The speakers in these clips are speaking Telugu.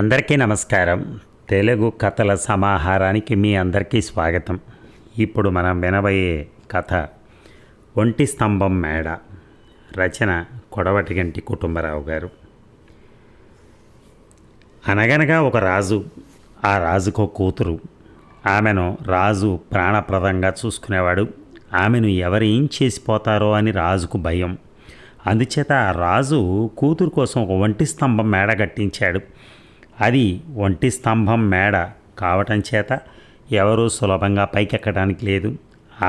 అందరికీ నమస్కారం. తెలుగు కథల సమాహారానికి మీ అందరికీ స్వాగతం. ఇప్పుడు మనం వినబోయే కథ ఒంటి స్తంభం మేడ. రచన కొడవటిగంటి కుటుంబరావు గారు. అనగనగా ఒక రాజు, ఆ రాజుకో కూతురు. ఆమెను రాజు ప్రాణప్రదంగా చూసుకునేవాడు. ఆమెను ఎవరు ఏం చేసిపోతారో అని రాజుకు భయం. అందుచేత ఆ రాజు కూతురు కోసం ఒక ఒంటి స్తంభం మేడ కట్టించాడు. అది ఒంటి స్తంభం మేడ కావటం చేత ఎవరూ సులభంగా పైకెక్కడానికి లేదు.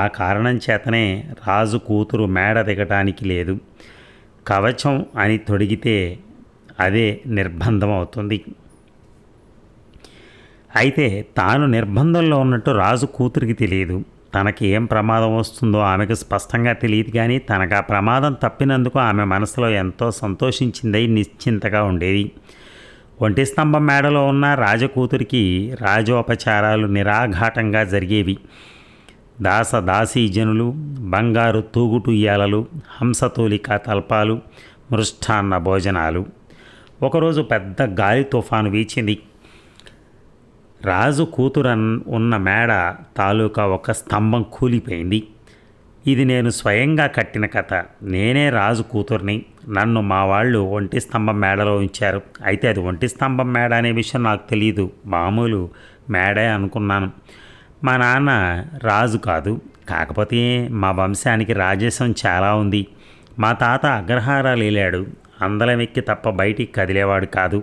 ఆ కారణం చేతనే రాజు కూతురు మేడ దిగటానికి లేదు. కవచం అని తొడిగితే అదే నిర్బంధం అవుతుంది. అయితే తాను నిర్బంధంలో ఉన్నట్టు రాజు కూతురికి తెలియదు. తనకి ఏం ప్రమాదం వస్తుందో ఆమెకు స్పష్టంగా తెలియదు. కానీ తనకు ఆ ప్రమాదం తప్పినందుకు ఆమె మనసులో ఎంతో సంతోషించిందై నిశ్చింతగా ఉండేది. ఒంటి స్తంభం మేడలో ఉన్న రాజకూతురికి రాజోపచారాలు నిరాఘాటంగా జరిగేవి. దాసదాసీజనులు, బంగారు తూగుటుయ్యాలలు, హంసతూలిక తల్పాలు, మృష్టాన్న భోజనాలు. ఒకరోజు పెద్ద గాలి తుఫాను వీచింది. రాజు కూతురు ఉన్న మేడ తాలూకా ఒక స్తంభం కూలిపోయింది. ఇది నేను స్వయంగా కట్టిన కథ. నేనే రాజు కూతుర్ని. నన్ను మా వాళ్ళు ఒంటి స్తంభం మేడలో ఉంచారు. అయితే అది ఒంటి స్తంభం మేడ అనే విషయం నాకు తెలియదు. మామూలు మేడే అనుకున్నాను. మా నాన్న రాజు కాదు. కాకపోతే మా వంశానికి రాజసం చాలా ఉంది. మా తాత అగ్రహారాలు వెళ్ళాడు. అందలం ఎక్కి తప్ప బయటికి కదిలేవాడు కాదు.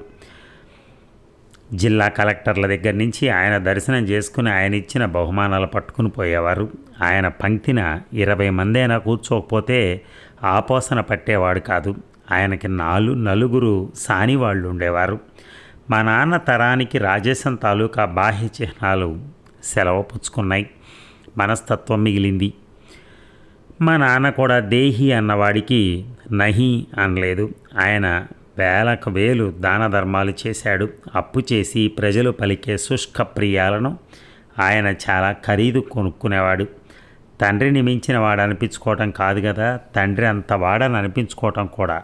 జిల్లా కలెక్టర్ల దగ్గర నుంచి ఆయన దర్శనం చేసుకుని ఆయన ఇచ్చిన బహుమానాలు పట్టుకుని పోయేవారు. ఆయన పంక్తిన 20 మంది అయినా కూర్చోకపోతే ఆపోసన పట్టేవాడు కాదు. ఆయనకి నలుగురు సాని వాళ్ళు ఉండేవారు. మా నాన్న తరానికి రాజేశం తాలూకా బాహ్య చిహ్నాలు సెలవు పుచ్చుకున్నాయి. మనస్తత్వం మిగిలింది. మా నాన్న కూడా దేహి అన్నవాడికి నహి అనలేదు. ఆయన వేలకు వేలు దాన ధర్మాలు చేశాడు. అప్పు చేసి ప్రజలు పలికే శుష్క ప్రియాలను ఆయన చాలా ఖరీదు కొనుక్కునేవాడు. తండ్రిని మించిన వాడు అనిపించుకోవటం కాదు కదా, తండ్రి అంత వాడని అనిపించుకోవటం కూడా.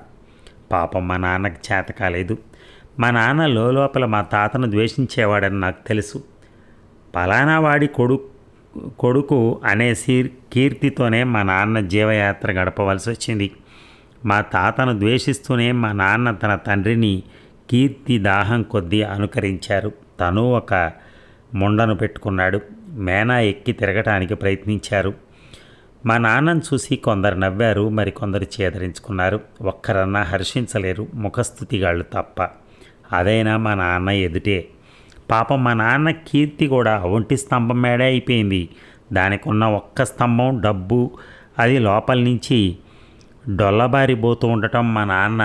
పాపం మా నాన్నకి చేత కాలేదు. మా నాన్న లోపల మా తాతను ద్వేషించేవాడని నాకు తెలుసు. పలానా వాడి కొడుకు అనే కీర్తితోనే మా నాన్న జీవయాత్ర గడపవలసి వచ్చింది. మా తాతను ద్వేషిస్తూనే మా నాన్న తన తండ్రిని కీర్తి దాహం కొద్దీ అనుకరించారు. తను ఒక ముండను పెట్టుకున్నాడు. మేనా ఎక్కి తిరగటానికి ప్రయత్నించారు. మా నాన్నను చూసి కొందరు నవ్వారు, మరికొందరు చేదరించుకున్నారు. ఒక్కరన్నా హర్షించలేరు, ముఖస్థుతిగాళ్ళు తప్ప. అదైనా మా నాన్న ఎదుటే. పాపం మా నాన్న కీర్తి కూడా ఒంటి స్తంభం మేడే అయిపోయింది. దానికి ఉన్న ఒక్క స్తంభం డబ్బు అది లోపల నుంచి డొల్లబారిపోతూ ఉండటం మా నాన్న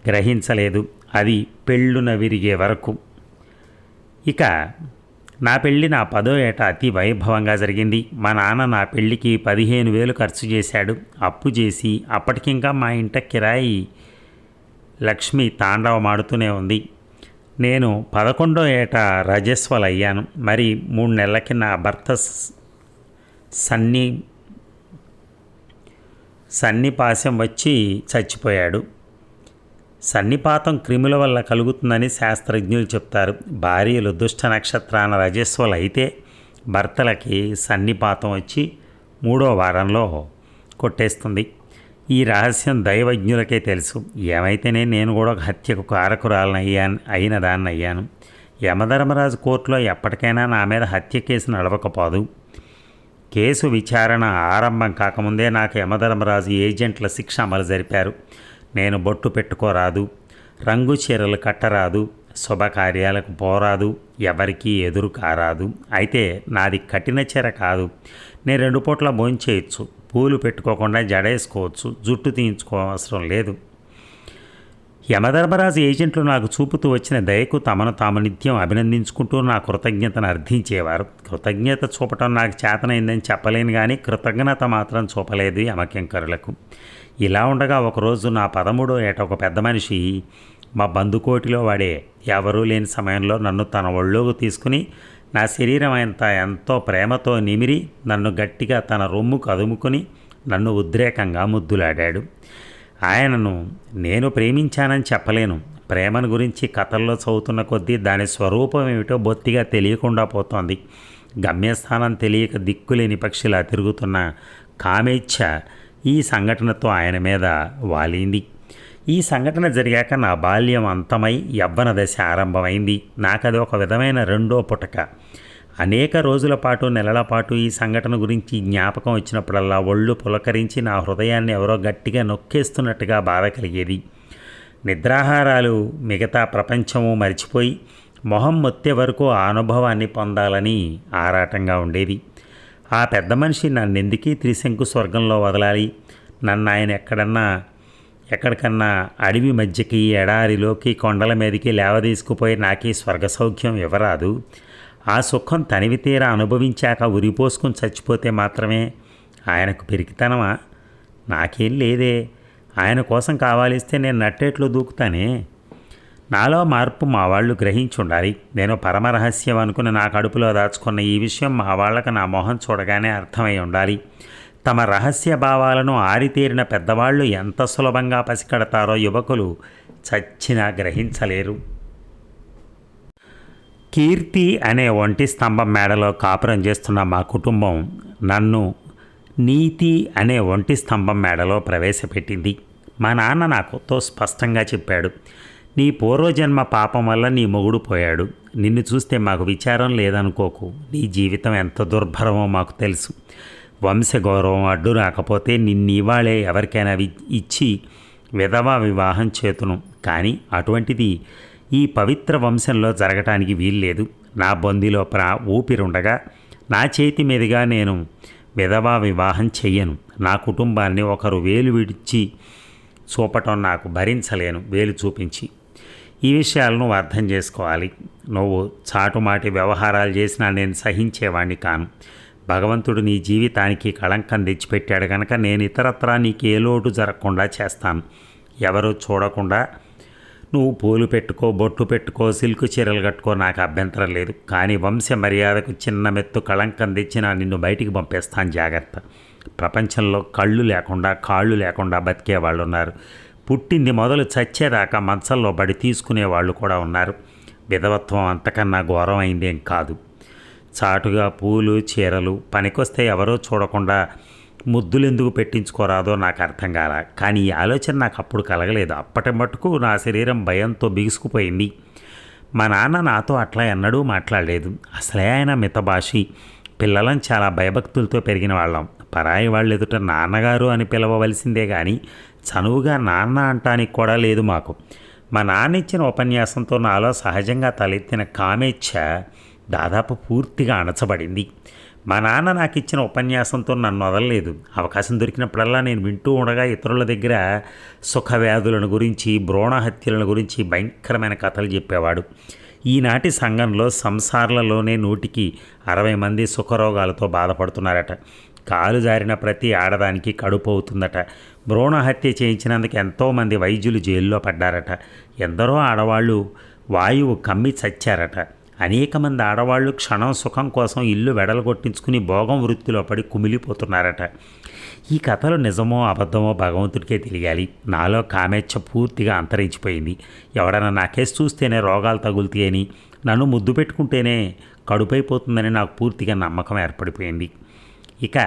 గ్రహించలేదు. అది పెళ్ళున విరిగే వరకు. ఇక నా పెళ్ళి నా 10వ ఏట అతి వైభవంగా జరిగింది. మా నాన్న నా పెళ్ళికి 15,000 ఖర్చు చేశాడు. అప్పు చేసి అప్పటికింకా మా ఇంట కిరాయి లక్ష్మి తాండవమాడుతూనే ఉంది. నేను 11వ ఏట రజస్వలయ్యాను. మరి 3 నెలలకి నా భర్త సన్నిపాసం వచ్చి చచ్చిపోయాడు. సన్నిపాతం క్రిముల వల్ల కలుగుతుందని శాస్త్రజ్ఞులు చెప్తారు. భార్యలు దుష్ట నక్షత్రాన రజస్వలు అయితే భర్తలకి సన్నిపాతం వచ్చి 3వ వారంలో కొట్టేస్తుంది. ఈ రహస్యం దైవజ్ఞులకే తెలుసు. ఏమైతేనే నేను కూడా ఒక హత్యకు కారకురాలను అయిన దాన్ని అయ్యాను. యమధర్మరాజు కోర్టులో ఎప్పటికైనా నా మీద హత్య కేసు నడవకపోదు. కేసు విచారణ ఆరంభం కాకముందే నాకు యమధర్మరాజు ఏజెంట్ల శిక్ష అమలు జరిపారు. నేను బొట్టు పెట్టుకోరాదు, రంగు చీరలు కట్టరాదు, శుభకార్యాలకు పోరాదు, ఎవరికీ ఎదురు కారాదు. అయితే నాది కఠిన చీర కాదు. నేను 2 పూట్ల భోంచేయచ్చు, పూలు పెట్టుకోకుండా జడేసుకోవచ్చు, జుట్టు తీయించుకోవసరం లేదు. యమధర్మరాజు ఏజెంట్లు నాకు చూపుతూ వచ్చిన దయకు తమను తాము నిత్యం అభినందించుకుంటూ నా కృతజ్ఞతను అర్థించేవారు. కృతజ్ఞత చూపటం నాకు చేతనైందని చెప్పలేను, కానీ కృతజ్ఞత మాత్రం చూపలేదు యమకింకరులకు. ఇలా ఉండగా ఒకరోజు నా 13వ ఏట ఒక పెద్ద మనిషి మా బందుకోటిలో వాడే ఎవరూ లేని సమయంలో నన్ను తన ఒళ్ళోకి తీసుకుని నా శరీరం ఎంతో ప్రేమతో నిమిరి నన్ను గట్టిగా తన రొమ్ముకు అదుముకుని నన్ను ఉద్రేకంగా ముద్దులాడాడు. ఆయనను నేను ప్రేమించానని చెప్పలేను. ప్రేమను గురించి కథల్లో చదువుతున్న కొద్దీ దాని స్వరూపం ఏమిటో బొత్తిగా తెలియకుండా పోతోంది. గమ్యస్థానం తెలియక దిక్కులేని పక్షిలా తిరుగుతున్న కామేచ్ఛ ఈ సంఘటనతో ఆయన మీద వాలింది. ఈ సంఘటన జరిగాక నా బాల్యం అంతమై యవ్వన దశ ఆరంభమైంది. నాకది ఒక విధమైన రెండో పుటక. అనేక రోజుల పాటు, నెలల పాటు ఈ సంఘటన గురించి జ్ఞాపకం వచ్చినప్పుడల్లా ఒళ్ళు పులకరించి నా హృదయాన్ని ఎవరో గట్టిగా నొక్కేస్తున్నట్టుగా బాధ కలిగేది. నిద్రాహారాలు, మిగతా ప్రపంచము మరిచిపోయి మొహం మొత్తే వరకు ఆ అనుభవాన్ని పొందాలని ఆరాటంగా ఉండేది. ఆ పెద్ద మనిషి నన్నెందుకీ త్రిశంకు స్వర్గంలో వదలాలి? నన్ను ఆయన ఎక్కడికన్నా అడవి మధ్యకి, ఎడారిలోకి, కొండల మీదకి లేవదీసుకుపోయి నాకీ స్వర్గ సౌఖ్యం ఇవ్వరాదు? ఆ సుఖం తనివి తీరా అనుభవించాక ఉరిపోసుకుని చచ్చిపోతే మాత్రమే ఆయనకు పెరిగితనమా? నాకేం లేదే. ఆయన కోసం కావాలిస్తే నేను నట్టేట్లో దూకుతానే. నాలో మార్పు మా వాళ్ళు గ్రహించి ఉండాలి. నేను పరమరహస్యం అనుకుని నా కడుపులో దాచుకున్న ఈ విషయం మా వాళ్ళకు నా మొహం చూడగానే అర్థమై ఉండాలి. తమ రహస్య భావాలను ఆరితేరిన పెద్దవాళ్ళు ఎంత సులభంగా పసికడతారో యువకులు చచ్చినా గ్రహించలేరు. కీర్తి అనే ఒంటి స్తంభం మేడలో కాపురం చేస్తున్న మా కుటుంబం నన్ను నీతి అనే ఒంటి స్తంభం మేడలో ప్రవేశపెట్టింది. మా నాన్న నాకుతో స్పష్టంగా చెప్పాడు, నీ పూర్వజన్మ పాపం వల్ల నీ మొగుడు పోయాడు. నిన్ను చూస్తే మాకు విచారం లేదనుకోకు. నీ జీవితం ఎంత దుర్భరమో మాకు తెలుసు. వంశగౌరవం అడ్డు రాకపోతే నిన్నీవాళే ఎవరికైనా ఇచ్చి విధవా వివాహం చేతును. కానీ అటువంటిది ఈ పవిత్ర వంశంలో జరగటానికి వీల్లేదు. నా బొందిలో ఊపిరుండగా నా చేతి మీదుగా నేను విధవా వివాహం చెయ్యను. నా కుటుంబాన్ని ఒకరు వేలు విడిచి చూపటం నాకు భరించలేను. వేలు చూపించి ఈ విషయాలను నువ్వు అర్థం చేసుకోవాలి. నువ్వు చాటుమాటి వ్యవహారాలు చేసినా నేను సహించేవాణ్ణి కాను. భగవంతుడు నీ జీవితానికి కళంకం తెచ్చిపెట్టాడు కనుక నేను ఇతరత్రా నీకు ఏ లోటు జరగకుండా చేస్తాను. ఎవరు చూడకుండా నువ్వు పూలు పెట్టుకో, బొట్టు పెట్టుకో, సిల్కు చీరలు కట్టుకో, నాకు అభ్యంతరం లేదు. కానీ వంశ మర్యాదకు చిన్న మెత్తు కళంకం తెచ్చినా నిన్ను బయటికి పంపేస్తాను, జాగ్రత్త. ప్రపంచంలో కళ్ళు లేకుండా, కాళ్ళు లేకుండా బతికేవాళ్ళు ఉన్నారు. పుట్టింది మొదలు చచ్చేదాకా మంచంలో బడి తీసుకునేవాళ్ళు కూడా ఉన్నారు. విధవత్వం అంతకన్నా ఘోరమైందేం కాదు. చాటుగా పూలు, చీరలు పనికొస్తే ఎవరో చూడకుండా ముద్దులు ఎందుకు పెట్టించుకోరాదో నాకు అర్థం కాల. కానీ ఈ ఆలోచన నాకు అప్పుడు కలగలేదు. అప్పటి మట్టుకు నా శరీరం భయంతో బిగుసుకుపోయింది. మా నాన్న నాతో అట్లా ఎన్నడూ మాట్లాడలేదు. అసలే ఆయన మితభాషి. పిల్లలం చాలా భయభక్తులతో పెరిగిన వాళ్ళం. పరాయి వాళ్ళు ఎదుట నాన్నగారు అని పిలవవలసిందే కానీ చనువుగా నాన్న అంటానికి కూడా లేదు మాకు. మా నాన్న ఇచ్చిన ఉపన్యాసంతో నాలో సహజంగా తలెత్తిన కామేచ్ఛ దాదాపు పూర్తిగా అణచబడింది. మా నాన్న నాకు ఇచ్చిన ఉపన్యాసంతో నన్ను వదలలేదు. అవకాశం దొరికినప్పుడల్లా నేను వింటూ ఉండగా ఇతరుల దగ్గర సుఖవ్యాధులను గురించి, భ్రూణ హత్యలను గురించి భయంకరమైన కథలు చెప్పేవాడు. ఈనాటి సంఘంలో సంసారాలలోనే 100కి 60 మంది సుఖరోగాలతో బాధపడుతున్నారట. కాలు జారిన ప్రతి ఆడదానికి కడుపు అవుతుందట. భ్రూణ హత్య చేయించినందుకు ఎంతోమంది వైద్యులు జైల్లో పడ్డారట. ఎందరో ఆడవాళ్ళు వాయువు కమ్మి చచ్చారట. అనేక మంది ఆడవాళ్ళు క్షణం సుఖం కోసం ఇల్లు వెడలగొట్టించుకుని భోగం వృత్తిలో పడి కుమిలిపోతున్నారట. ఈ కథలు నిజమో అబద్ధమో భగవంతుడికే తెలియాలి. నాలో కామేచ్ఛ పూర్తిగా అంతరించిపోయింది. ఎవడన్నా నా కేసు చూస్తేనే రోగాలు తగులుతాయని, నన్ను ముద్దు పెట్టుకుంటేనే కడుపైపోతుందని నాకు పూర్తిగా నమ్మకం ఏర్పడిపోయింది. ఇక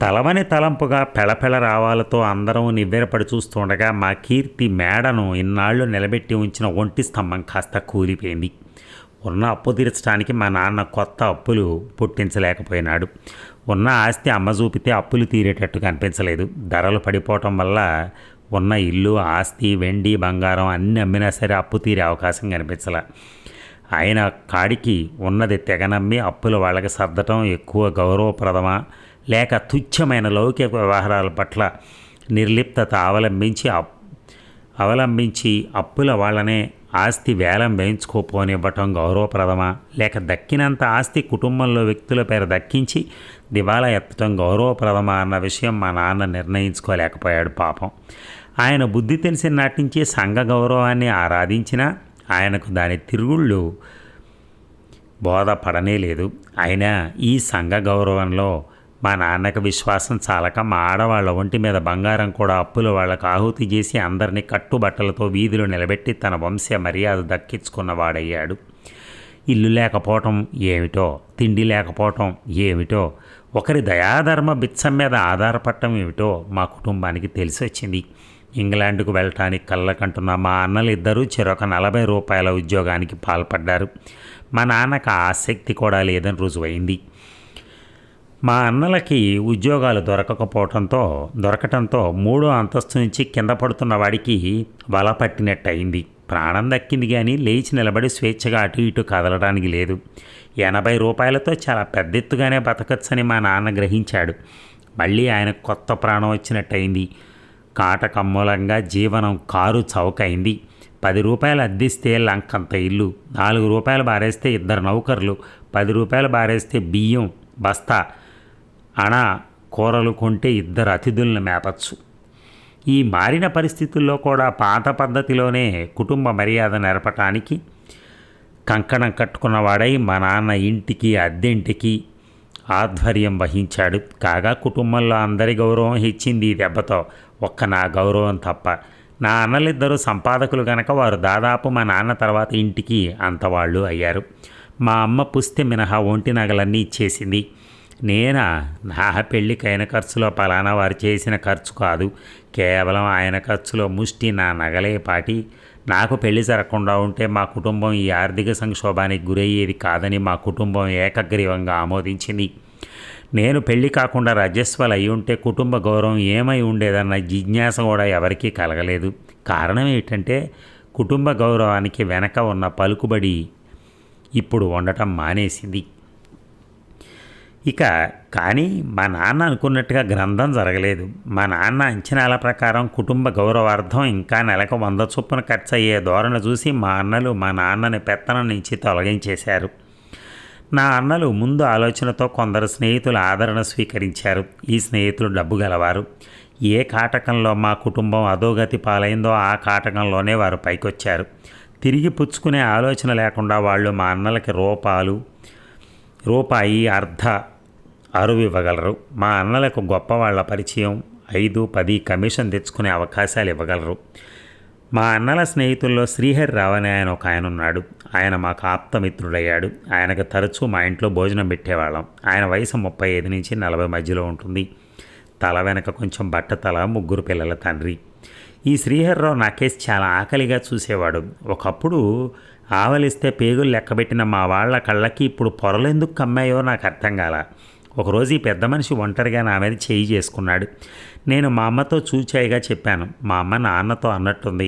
తలవని తలంపుగా పెళపెళ రావాలతో అందరం నివ్వెరపడి చూస్తుండగా మా కీర్తి మేడను ఇన్నాళ్ళు నిలబెట్టి ఉంచిన ఒంటి స్తంభం కాస్త కూలిపోయింది. ఉన్న అప్పు తీర్చడానికి మా నాన్న కొత్త అప్పులు పుట్టించలేకపోయినాడు. ఉన్న ఆస్తి అమ్మ చూపితే అప్పులు తీరేటట్టు కనిపించలేదు. ధరలు పడిపోవటం వల్ల ఉన్న ఇల్లు, ఆస్తి, వెండి, బంగారం అన్నీ అమ్మినా సరే అప్పు తీరే అవకాశం కనిపించలే. ఆయన కాడికి ఉన్నది తెగనమ్మి అప్పుల వాళ్ళకి సర్దటం ఎక్కువ గౌరవప్రదమా, లేక తుచ్చమైన లౌకిక వ్యవహారాల పట్ల నిర్లిప్తత అవలంబించి అప్పుల వాళ్ళనే ఆస్తి వేలం వేయించుకోపోనివ్వటం గౌరవప్రదమా, లేక దక్కినంత ఆస్తి కుటుంబంలో వ్యక్తుల పేరు దక్కించి దివాలా ఎత్తటం గౌరవప్రదమా అన్న విషయం మా నాన్న నిర్ణయించుకోలేకపోయాడు పాపం. ఆయన బుద్ధి తెలిసిన నాటి నుంచి సంఘ గౌరవాన్ని ఆరాధించినా ఆయనకు దాని తిరుగుళ్ళు బోధపడనే లేదు. అయినా ఈ సంఘ గౌరవంలో మా నాన్నకు విశ్వాసం చాలక మా ఆడవాళ్ల ఒంటి మీద బంగారం కూడా అప్పుల వాళ్లకు ఆహుతి చేసి అందరినీ కట్టుబట్టలతో వీధిలో నిలబెట్టి తన వంశ మర్యాద దక్కించుకున్నవాడయ్యాడు. ఇల్లు లేకపోవటం ఏమిటో, తిండి లేకపోవటం ఏమిటో, ఒకరి దయాధర్మ బిచ్చం మీద ఆధారపడటం ఏమిటో మా కుటుంబానికి తెలిసి వచ్చింది. ఇంగ్లాండ్కు వెళ్ళటానికి కళ్ళకంటున్న మా అన్నలు ఇద్దరూ చెరొక 40 రూపాయల ఉద్యోగానికి పాల్పడ్డారు. మా నాన్నకు ఆసక్తి కూడా లేదని రుజువైంది. మా అన్నలకి ఉద్యోగాలు దొరకటంతో 3వ అంతస్తు నుంచి కింద పడుతున్న వాడికి వల పట్టినట్టు అయింది. ప్రాణం దక్కింది కానీ లేచి నిలబడి స్వేచ్ఛగా అటు ఇటు కదలడానికి లేదు. 80 రూపాయలతో చాలా పెద్దెత్తుగానే బతకచ్చని మా నాన్న గ్రహించాడు. మళ్ళీ ఆయనకు కొత్త ప్రాణం వచ్చినట్టయింది. కాటకమ్మూలంగా జీవనం కారు చౌకైంది. 10 రూపాయలు అద్దిస్తే లంకంత ఇల్లు, 4 రూపాయలు బారేస్తే 2 నౌకర్లు, 10 రూపాయలు బారేస్తే బియ్యం బస్తా, కూరలు కొంటే 2 అతిథులను మేపచ్చు. ఈ మారిన పరిస్థితుల్లో కూడా పాత పద్ధతిలోనే కుటుంబ మర్యాద నెరపటానికి కంకణం కట్టుకున్నవాడై మా నాన్న ఇంటికి అద్దెంటికి ఆధ్వర్యం వహించాడు. కాగా కుటుంబంలో అందరి గౌరవం హెచ్చింది ఈ దెబ్బతో, ఒక్క నా గౌరవం తప్ప. నా అన్నలిద్దరూ సంపాదకులు గనక వారు దాదాపు మా నాన్న తర్వాత ఇంటికి అంతవాళ్ళు అయ్యారు. మా అమ్మ పుస్తె మినహా ఒంటి నగలన్నీ ఇచ్చేసింది. నా పెళ్ళికైన ఖర్చులో పలానా వారు చేసిన ఖర్చు కాదు, కేవలం ఆయన ఖర్చులో ముష్టి నా నగలే పాటి. నాకు పెళ్లి జరగకుండా ఉంటే మా కుటుంబం ఈ ఆర్థిక సంక్షోభానికి గురయ్యేది కాదని మా కుటుంబం ఏకగ్రీవంగా ఆమోదించింది. నేను పెళ్లి కాకుండా రజస్వలు అయి ఉంటే కుటుంబ గౌరవం ఏమై ఉండేదన్న జిజ్ఞాస కూడా ఎవరికీ కలగలేదు. కారణం ఏంటంటే కుటుంబ గౌరవానికి వెనక ఉన్న పలుకుబడి ఇప్పుడు ఉండటం మానేసింది. కానీ మా నాన్న అనుకున్నట్టుగా గ్రంథం జరగలేదు. మా నాన్న అంచనాల ప్రకారం కుటుంబ గౌరవార్థం ఇంకా నెలకు 100 చొప్పున ఖర్చు అయ్యే ధోరణి చూసి మా అన్నలు మా నాన్నని పెత్తనం నుంచి తొలగించేశారు. నా అన్నలు ముందు ఆలోచనతో కొందరు స్నేహితుల ఆదరణ స్వీకరించారు. ఈ స్నేహితులు డబ్బు గలవారు. ఏ కాటకంలో మా కుటుంబం అధోగతి పాలైందో ఆ కాటకంలోనే వారు పైకొచ్చారు. తిరిగి పుచ్చుకునే ఆలోచన లేకుండా వాళ్ళు మా అన్నలకి రూపాయి అర్ధ అరువు ఇవ్వగలరు. మా అన్నలకు గొప్పవాళ్ల పరిచయం, 5-10 కమిషన్ తెచ్చుకునే అవకాశాలు ఇవ్వగలరు. మా అన్నల స్నేహితుల్లో శ్రీహరిరావు అని ఆయన ఉన్నాడు. ఆయన మాకు ఆప్తమిత్రుడయ్యాడు. ఆయనకు తరచూ మా ఇంట్లో భోజనం పెట్టేవాళ్ళం. ఆయన వయసు 35 నుంచి 40 మధ్యలో ఉంటుంది. తల వెనక కొంచెం బట్టతల, 3 పిల్లల తండ్రి. ఈ శ్రీహరిరావు నాకేసి చాలా ఆకలిగా చూసేవాడు. ఒకప్పుడు ఆవలిస్తే పేగులు లెక్కబెట్టిన మా వాళ్ళ కళ్ళకి ఇప్పుడు పొరలెందుకు కమ్మాయో నాకు అర్థం కాల. ఒకరోజు ఈ పెద్ద మనిషి ఒంటరిగా నా మీద చేయి చేసుకున్నాడు. నేను మా అమ్మతో చూచాయిగా చెప్పాను. మా అమ్మ నాన్నతో అన్నట్టుంది.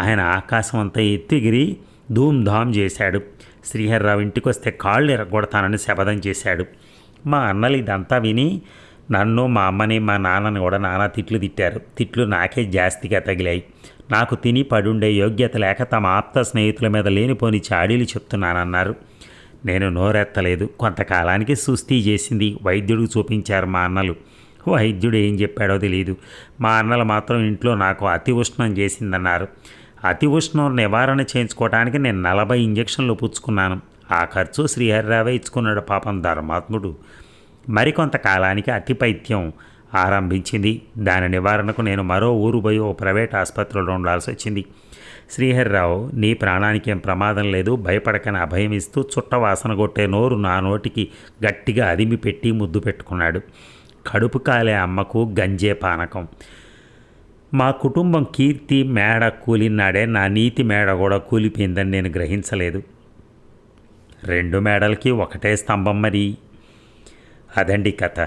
ఆయన ఆకాశం అంతా ఎత్తిగిరి ధూమ్ధామ్ చేశాడు. శ్రీహరిరావు ఇంటికి వస్తే కాళ్ళు ఎరగొడతానని శపథం చేశాడు. మా అన్నలు ఇదంతా విని నన్ను, మా అమ్మని, మా నాన్నని కూడా నానా తిట్లు తిట్టారు. తిట్లు నాకే జాస్తిగా తగిలాయి. నాకు తిని పడుండే యోగ్యత లేక తమ ఆప్త స్నేహితుల మీద లేనిపోని చాడీలు చెప్తున్నానన్నారు. నేను నోరెత్తలేదు. కొంతకాలానికి సుస్థి చేసింది. వైద్యుడికి చూపించారు మా అన్నలు. వైద్యుడు ఏం చెప్పాడో తెలియదు. మా అన్నలు మాత్రం ఇంట్లో నాకు అతి ఉష్ణం చేసిందన్నారు. అతి ఉష్ణం నివారణ చేయించుకోవడానికి నేను 40 ఇంజక్షన్లు పుచ్చుకున్నాను. ఆ ఖర్చు శ్రీహరిరావే ఇచ్చుకున్నాడు పాపం ధర్మాత్ముడు. మరికొంతకాలానికి అతి పైత్యం ఆరంభించింది. దాని నివారణకు నేను మరో ఊరు పోయి ఓ ప్రైవేట్ ఆసుపత్రిలో ఉండాల్సి వచ్చింది. శ్రీహరిరావు, నీ ప్రాణానికి ఏం ప్రమాదం లేదు, భయపడకని అభయం ఇస్తూ చుట్టవాసన కొట్టే నోరు నా నోటికి గట్టిగా అదిమి పెట్టి ముద్దు పెట్టుకున్నాడు. కడుపు కాలే అమ్మకు గంజే పానకం. మా కుటుంబం కీర్తి మేడ కూలినాడే నా నీతి మేడ కూడా కూలిపోయిందని నేను గ్రహించలేదు. 2 మేడలకి ఒకటే స్తంభం మరి. అదండి కథ.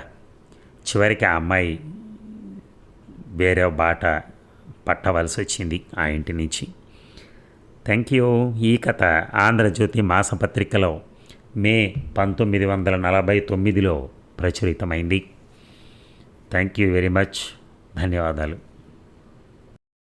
చివరికి ఆ అమ్మాయి వేరే బాట పట్టవలసి వచ్చింది ఆ ఇంటి నుంచి. Thank you. ఈ కథ ఆంధ్రజ్యోతి మాసపత్రికలో మే 1949లో ప్రచురితమైంది. Thank you very much. ధన్యవాదాలు.